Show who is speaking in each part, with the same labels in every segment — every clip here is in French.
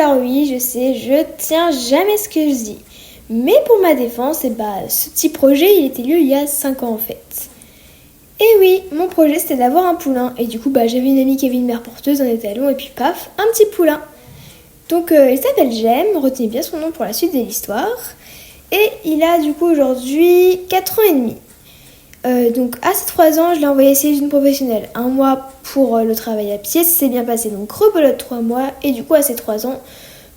Speaker 1: Alors oui, je sais, je tiens jamais ce que je dis. Mais pour ma défense, ce petit projet, il était lieu il y a 5 ans en fait. Et oui, mon projet c'était d'avoir un poulain. Et du coup, j'avais une amie qui avait une mère porteuse, un étalon, et puis paf, un petit poulain. Donc il s'appelle Jem, retenez bien son nom pour la suite de l'histoire. Et il a du coup aujourd'hui 4 ans et demi. Donc à ces 3 ans, je l'ai envoyé essayer d'une professionnelle. 1 mois pour le travail à pied, ça s'est bien passé. Donc rebelote 3 mois. Et du coup à ces 3 ans,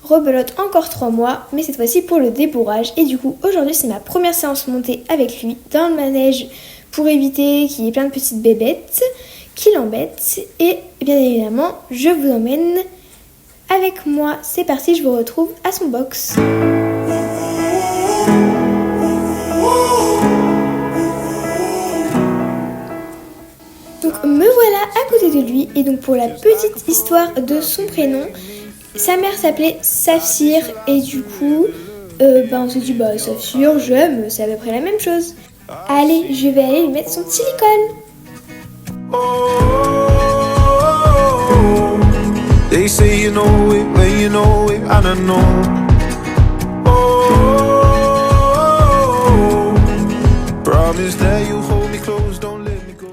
Speaker 1: rebelote encore 3 mois. Mais cette fois-ci pour le débourrage. Et du coup aujourd'hui c'est ma première séance montée avec lui dans le manège. Pour éviter qu'il y ait plein de petites bébêtes qui l'embêtent. Et bien évidemment, je vous emmène avec moi. C'est parti, je vous retrouve à son box. Donc me voilà à côté de lui. Et donc pour la petite histoire de son prénom, sa mère s'appelait Saphir. Et du coup, on s'est dit, Saphir, j'aime, c'est à peu près la même chose. Allez, je vais aller lui mettre son silicone.
Speaker 2: They say you know it when you know it, and I know. Promise that you hold me close, don't let me go.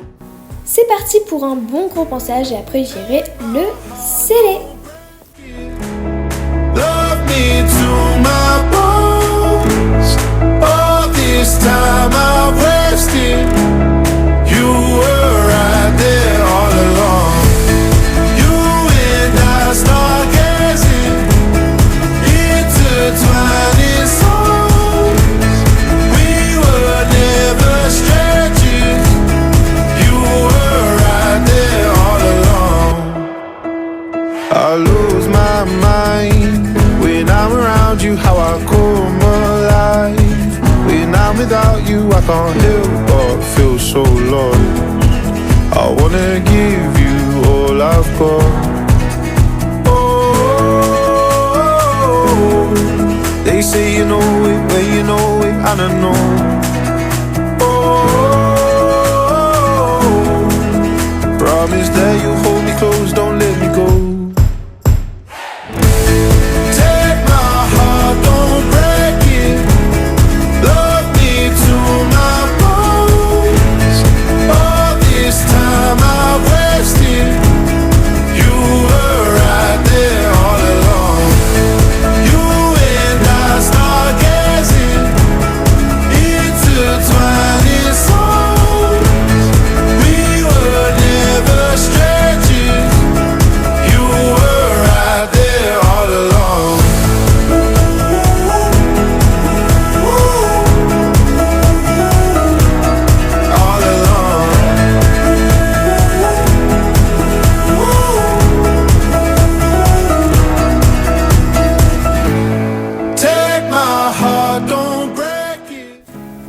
Speaker 1: C'est parti pour un bon gros pansage et après j'irai le sceller.
Speaker 2: Love me to my bones. All this time I've wasted. You were right there all along. You and I stargazing, intertwining souls. We were never strangers. You were right there all along. I lose my mind when I'm around you, how I come alive. When I'm without you, I can't help but feel so lost. I wanna give you all I've got. Oh, they say you know it when you know it, and I know. Oh, promise that you hold me close, don't let me go.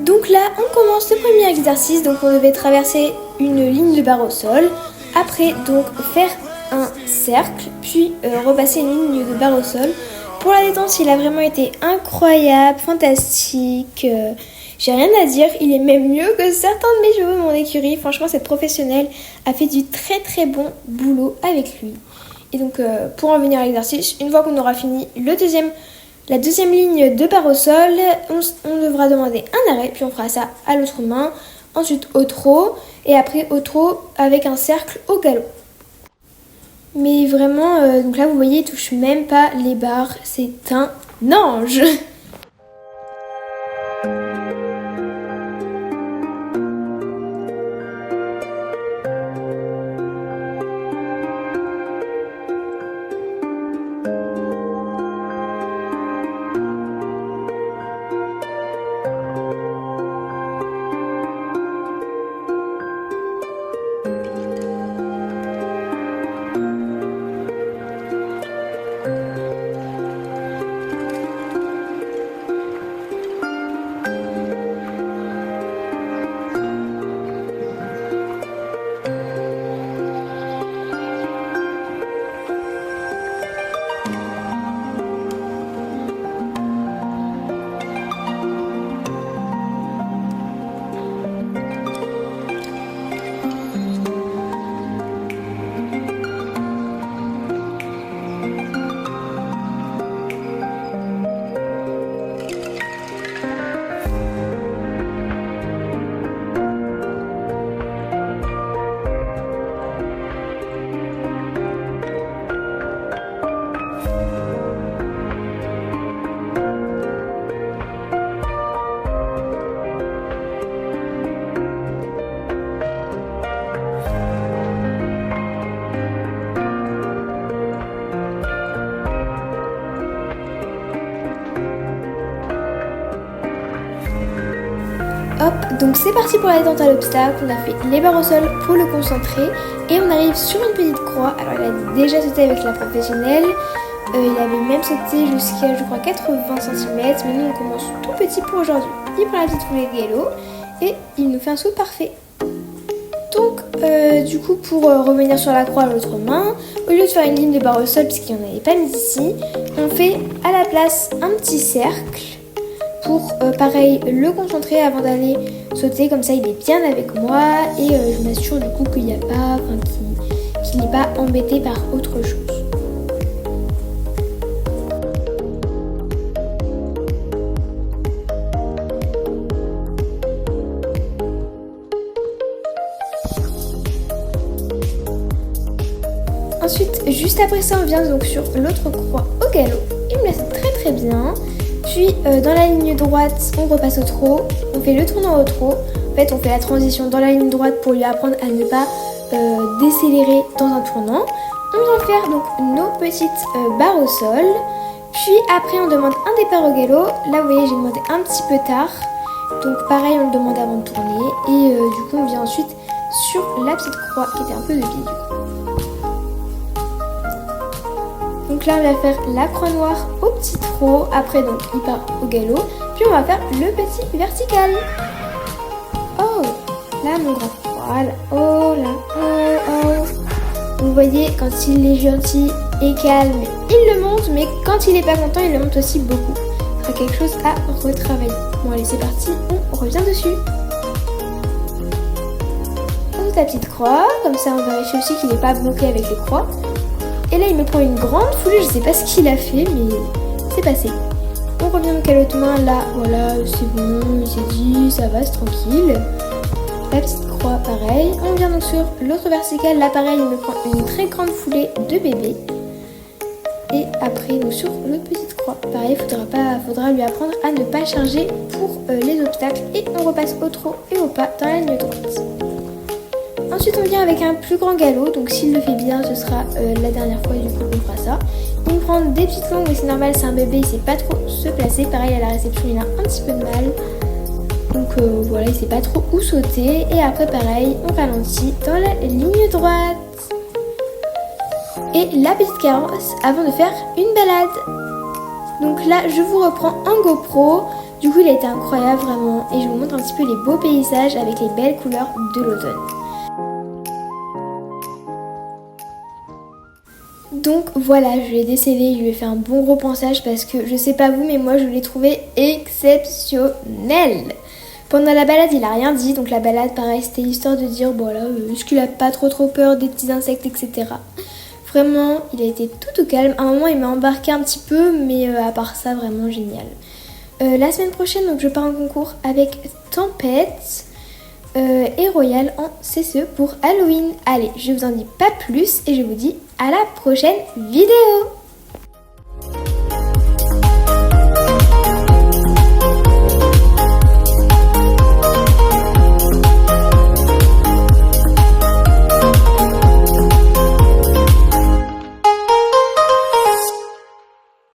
Speaker 1: Donc là, on commence le premier exercice. Donc on devait traverser une ligne de barre au sol. Après, donc faire un cercle, puis repasser une ligne de barre au sol. Pour la détente, il a vraiment été incroyable, fantastique. J'ai rien à dire, il est même mieux que certains de mes chevaux, mon écurie. Franchement, cette professionnelle a fait du très très bon boulot avec lui. Et donc, pour en venir à l'exercice, une fois qu'on aura fini la deuxième ligne de barre au sol, on devra demander un arrêt, puis on fera ça à l'autre main. Ensuite au trot, et après au trot avec un cercle au galop. Mais vraiment, donc là vous voyez, il touche même pas les barres, c'est un ange. Hop, donc c'est parti pour la détente à l'obstacle. On a fait les barres au sol pour le concentrer et on arrive sur une petite croix. Alors il a déjà sauté avec la professionnelle, il avait même sauté jusqu'à je crois 80 cm, mais nous on commence tout petit pour aujourd'hui. Il prend la petite foulée de galop et il nous fait un saut parfait. Donc du coup pour revenir sur la croix à l'autre main, au lieu de faire une ligne de barre au sol puisqu'il n'y en avait pas mis ici, on fait à la place un petit cercle pour pareil le concentrer avant d'aller sauter, comme ça il est bien avec moi et je m'assure du coup qu'il n'y a pas, qu'il n'est pas embêté par autre chose. Ensuite, juste après ça, on vient donc sur l'autre croix au galop. Il me laisse très très bien. Puis dans la ligne droite, on repasse au trot. On fait le tournant au trot. En fait, on fait la transition dans la ligne droite pour lui apprendre à ne pas décélérer dans un tournant. On vient faire donc nos petites barres au sol. Puis après, on demande un départ au galop. Là, vous voyez, j'ai demandé un petit peu tard. Donc pareil, on le demande avant de tourner. Et du coup, on vient ensuite sur la petite croix qui était un peu de pied du coup. Donc là, on va faire la croix noire au petit trot. Après, donc, il part au galop. Puis, on va faire le petit vertical. Oh, là, mon grand. Voilà. Oh, là. Oh, oh. Vous voyez, quand il est gentil et calme, il le monte. Mais quand il est pas content, il le monte aussi beaucoup. Ce sera quelque chose à retravailler. Bon, allez, c'est parti. On revient dessus. On fait la petite croix. Comme ça, on vérifie aussi qu'il n'est pas bloqué avec les croix. Et là, il me prend une grande foulée, je sais pas ce qu'il a fait, mais c'est passé. On revient donc à l'autre main, là, voilà, c'est bon, il s'est dit, ça va, c'est tranquille. La petite croix, pareil. On vient donc sur l'autre verticale, là, pareil, il me prend une très grande foulée de bébé. Et après, donc sur l'autre petite croix, pareil, faudra lui apprendre à ne pas charger pour les obstacles. Et on repasse au trot et au pas dans la ligne droite. Ensuite, on vient avec un plus grand galop, donc s'il le fait bien, ce sera la dernière fois, du coup, on fera ça. Il me prend des petites longues, mais c'est normal, c'est un bébé, il sait pas trop se placer. Pareil, à la réception, il a un petit peu de mal. Donc voilà, il sait pas trop où sauter. Et après, pareil, on ralentit dans la ligne droite. Et la petite carrosse avant de faire une balade. Donc là, je vous reprends un GoPro. Du coup, il a été incroyable, vraiment. Et je vous montre un petit peu les beaux paysages avec les belles couleurs de l'automne. Donc voilà, je l'ai décellé, je lui ai fait un bon gros ponçage parce que je sais pas vous, mais moi je l'ai trouvé exceptionnel. Pendant la balade, il a rien dit, donc la balade, pareil, c'était histoire de dire, bon là, est-ce qu'il a pas trop peur des petits insectes, etc. Vraiment, il a été tout au calme. À un moment, il m'a embarqué un petit peu, mais à part ça, vraiment génial. La semaine prochaine, donc je pars en concours avec Tempête et Royal en CCE pour Halloween. Allez, je vous en dis pas plus et je vous dis à la prochaine vidéo.